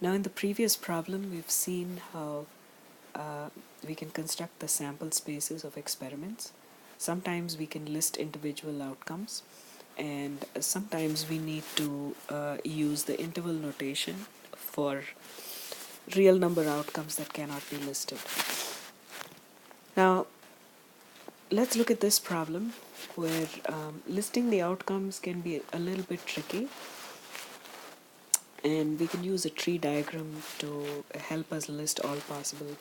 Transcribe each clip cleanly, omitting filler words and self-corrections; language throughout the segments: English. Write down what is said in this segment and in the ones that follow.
Now in the previous problem, we've seen how we can construct the sample spaces of experiments. Sometimes we can list individual outcomes, and sometimes we need to use the interval notation for real number outcomes that cannot be listed. Now, let's look at this problem where listing the outcomes can be a little bit tricky, and we can use a tree diagram to help us list all possible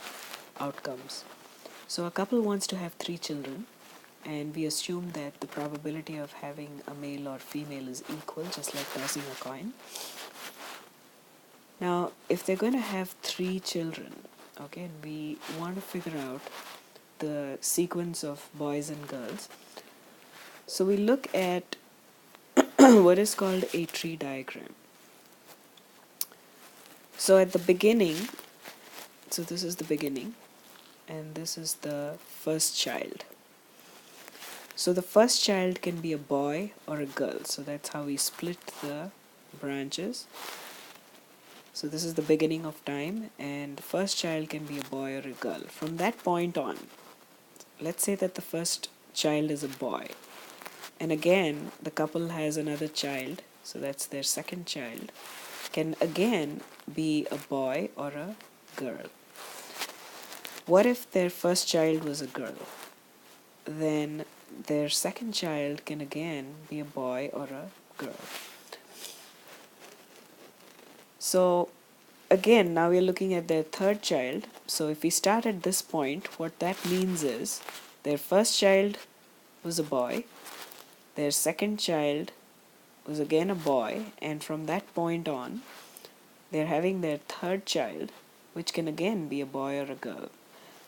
outcomes. So a couple wants to have 3 children, and we assume that the probability of having a male or female is equal, just like tossing a coin. Now, if they're going to have 3 children, okay, and we want to figure out the sequence of boys and girls, so we look at what is called a tree diagram. So at the beginning, so this is the beginning, and this is the first child. So the first child can be a boy or a girl, so that's how we split the branches. So this is the beginning of time, and the first child can be a boy or a girl. From that point on, let's say that the first child is a boy, and again the couple has another child, so that's their second child, can again be a boy or a girl. What if their first child was a girl? Then their second child can again be a boy or a girl. So again, now we're looking at their third child. So if we start at this point, what that means is their first child was a boy, their second child was again a boy, and from that point on, they're having their third child, which can again be a boy or a girl.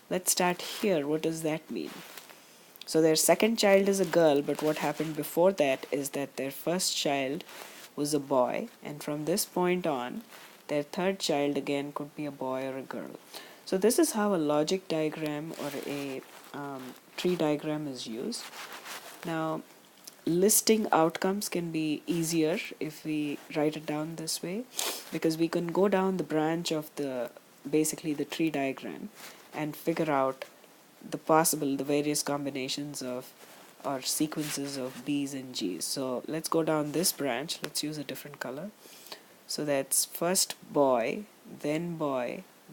Let's start here. What does that mean? So their second child is a girl, but what happened before that is that their first child was a boy, and from this point on, their third child again could be a boy or a girl. So this is how a logic diagram or a tree diagram is used. Now, listing outcomes can be easier if we write it down this way, because we can go down the branch of basically the tree diagram and figure out the various combinations of or sequences of B's and G's. So let's go down this branch. Let's use a different color. So that's first boy, then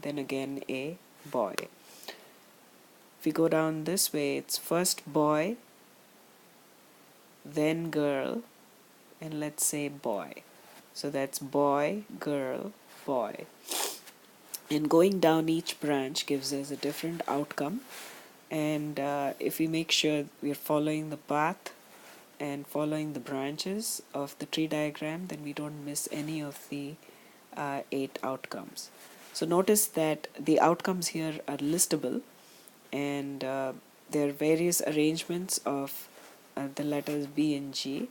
again a boy. If we go down this way, it's first boy, then girl, and let's say boy. So that's boy, girl, boy. And going down each branch gives us a different outcome. And if we make sure we're following the path and following the branches of the tree diagram, then we don't miss any of the 8 outcomes. So notice that the outcomes here are listable, and there are various arrangements of the letters B and G.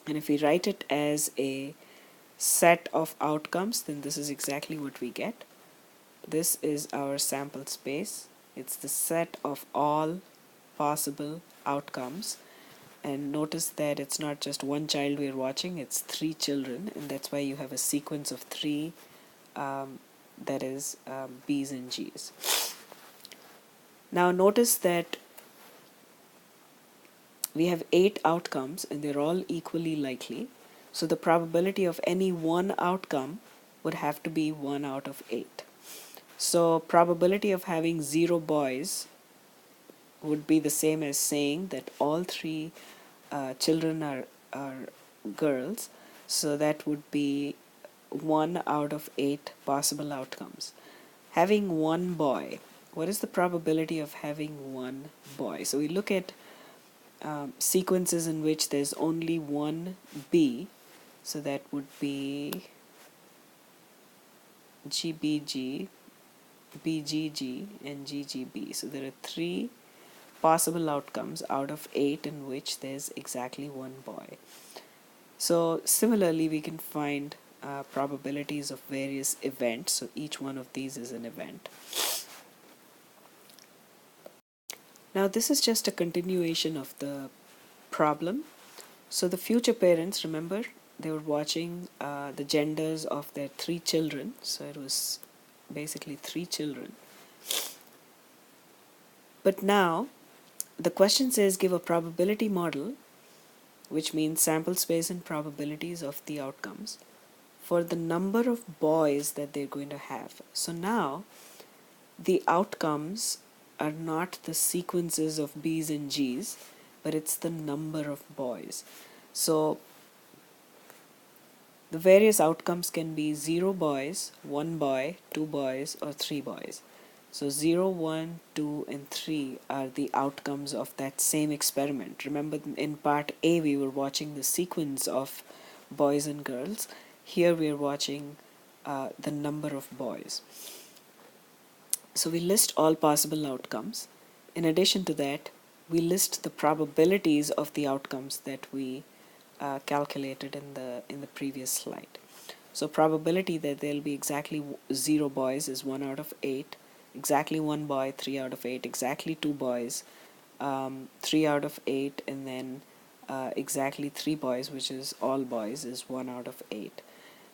And if we write it as a set of outcomes, then this is exactly what we get. This is our sample space. It's the set of all possible outcomes, and notice that it's not just one child we're watching, it's 3 children, and that's why you have a sequence of 3 that is B's and G's. Now notice that we have 8 outcomes and they're all equally likely, so the probability of any one outcome would have to be 1 out of 8. So probability of having 0 boys would be the same as saying that all 3 children are girls, so that would be 1 out of 8 possible outcomes. Having 1 boy, what is the probability of having 1 boy? So we look at sequences in which there's only 1 B, so that would be GBG, BGG, and GGB. So there are 3 possible outcomes out of 8 in which there's exactly 1 boy. So similarly, we can find probabilities of various events. So each one of these is an event. Now this is just a continuation of the problem. So the future parents, remember, they were watching the genders of their 3 children. So it was basically 3 children. But now the question says give a probability model, which means sample space and probabilities of the outcomes, for the number of boys that they're going to have. So now the outcomes are not the sequences of B's and G's, but it's the number of boys. So the various outcomes can be 0 boys, 1 boy, 2 boys, or 3 boys. So 0, 1, 2, and 3 are the outcomes of that same experiment. Remember, in part A, we were watching the sequence of boys and girls. Here we are watching the number of boys. So we list all possible outcomes. In addition to that, we list the probabilities of the outcomes that we calculated in the previous slide. So probability that there'll be exactly 0 boys is 1 out of 8, exactly 1 boy 3 out of 8, exactly 2 boys 3 out of 8, and then exactly 3 boys, which is all boys, is 1 out of 8.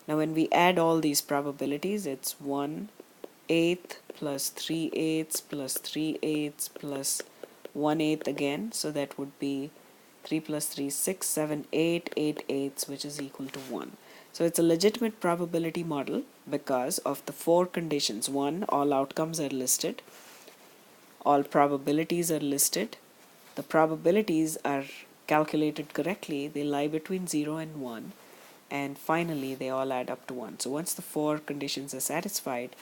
Now when we add all these probabilities, it's 1/8 plus 3/8 plus 3/8 plus 1/8 again, so that would be 3 plus 3, 6, 7, 8, 8/8, which is equal to 1. So it's a legitimate probability model because of the 4 conditions. 1, all outcomes are listed. All probabilities are listed. The probabilities are calculated correctly. They lie between 0 and 1. And finally, they all add up to 1. So once the 4 conditions are satisfied,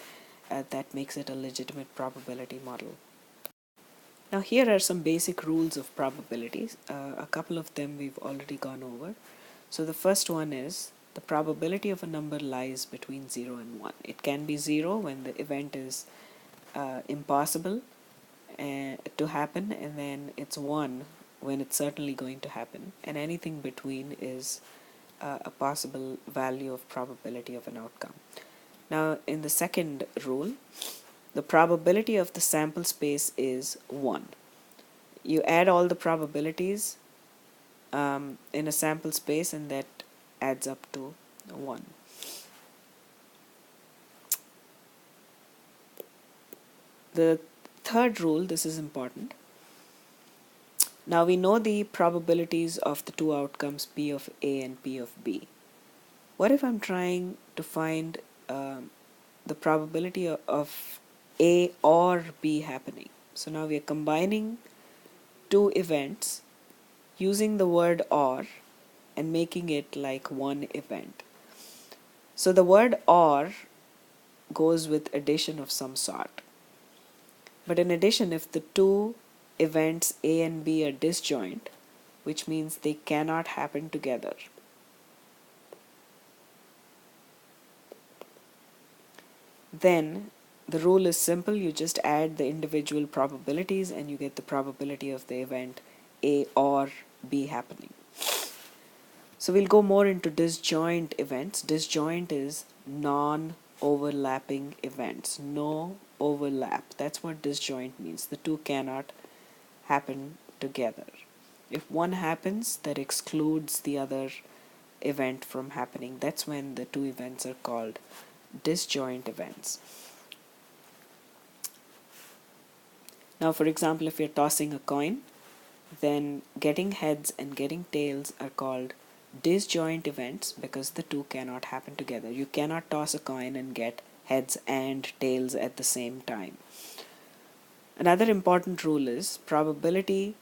that makes it a legitimate probability model. Now here are some basic rules of probabilities. A couple of them we've already gone over. So the first one is the probability of a number lies between 0 and 1. It can be 0 when the event is impossible to happen, and then it's 1 when it's certainly going to happen, and anything between is a possible value of probability of an outcome. Now in the second rule, the probability of the sample space is 1. You add all the probabilities in a sample space, and that adds up to 1. The third rule, this is important. Now we know the probabilities of the 2 outcomes P of A and P of B. What if I'm trying to find the probability of A or B happening? So now we are combining 2 events using the word or and making it like one event. So the word or goes with addition of some sort. But in addition, if the 2 events A and B are disjoint, which means they cannot happen together, then the rule is simple. You just add the individual probabilities and you get the probability of the event A or B happening. So we'll go more into disjoint events. Disjoint is non-overlapping events. No overlap. That's what disjoint means. The 2 cannot happen together. If one happens, that excludes the other event from happening. That's when the 2 events are called disjoint events. Now, for example, if you're tossing a coin, then getting heads and getting tails are called disjoint events because the 2 cannot happen together. You cannot toss a coin and get heads and tails at the same time. Another important rule is probability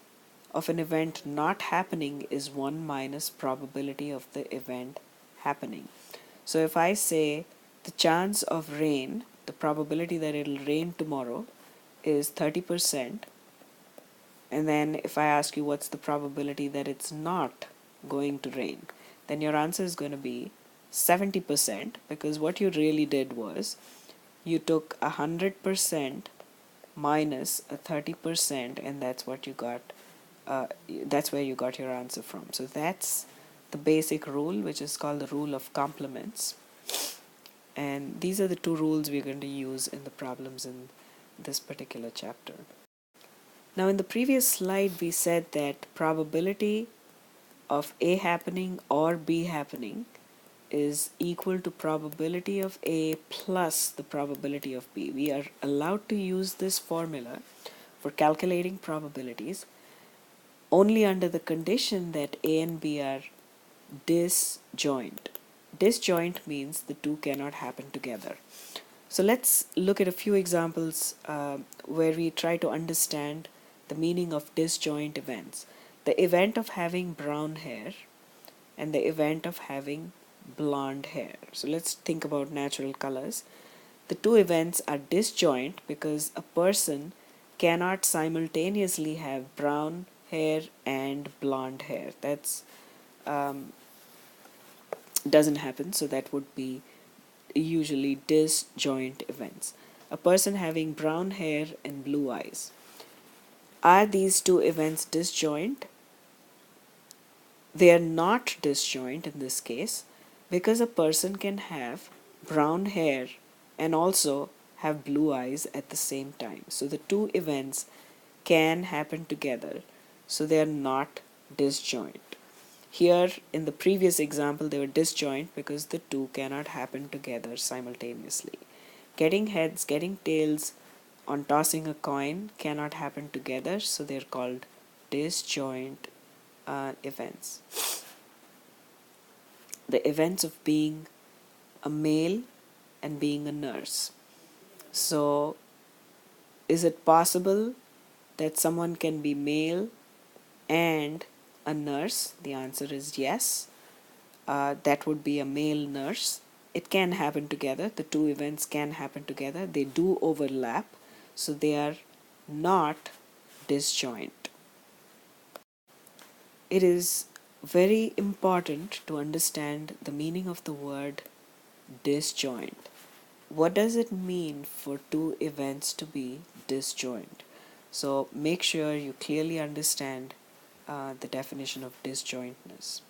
of an event not happening is 1 minus probability of the event happening. So if I say the chance of rain, the probability that it'll rain tomorrow is 30%, and then if I ask you what's the probability that it's not going to rain, then your answer is going to be 70%, because what you really did was you took 100% minus a 30%, and that's what you got. That's where you got your answer from. So that's the basic rule, which is called the rule of complements. And these are the 2 rules we're going to use in the problems in this particular chapter. Now in the previous slide we said that probability of A happening or B happening is equal to probability of A plus the probability of B. We are allowed to use this formula for calculating probabilities only under the condition that A and B are disjoint. Disjoint means the two cannot happen together. So let's look at a few examples where we try to understand the meaning of disjoint events. The event of having brown hair and the event of having blonde hair. So let's think about natural colors. The two events are disjoint because a person cannot simultaneously have brown hair and blonde hair. That's doesn't happen, so that would be usually disjoint events. A person having brown hair and blue eyes. Are these two events disjoint? They are not disjoint in this case because a person can have brown hair and also have blue eyes at the same time. So the two events can happen together, so they are not disjoint. Here in the previous example they were disjoint because the two cannot happen together simultaneously. Getting heads, getting tails on tossing a coin cannot happen together, so they're called disjoint events. The events of being a male and being a nurse. So, is it possible that someone can be male and a nurse? The answer is yes. That would be a male nurse. It can happen together. The two events can happen together. They do overlap, so they are not disjoint. It is very important to understand the meaning of the word disjoint. What does it mean for two events to be disjoint? So make sure you clearly understand the definition of disjointness.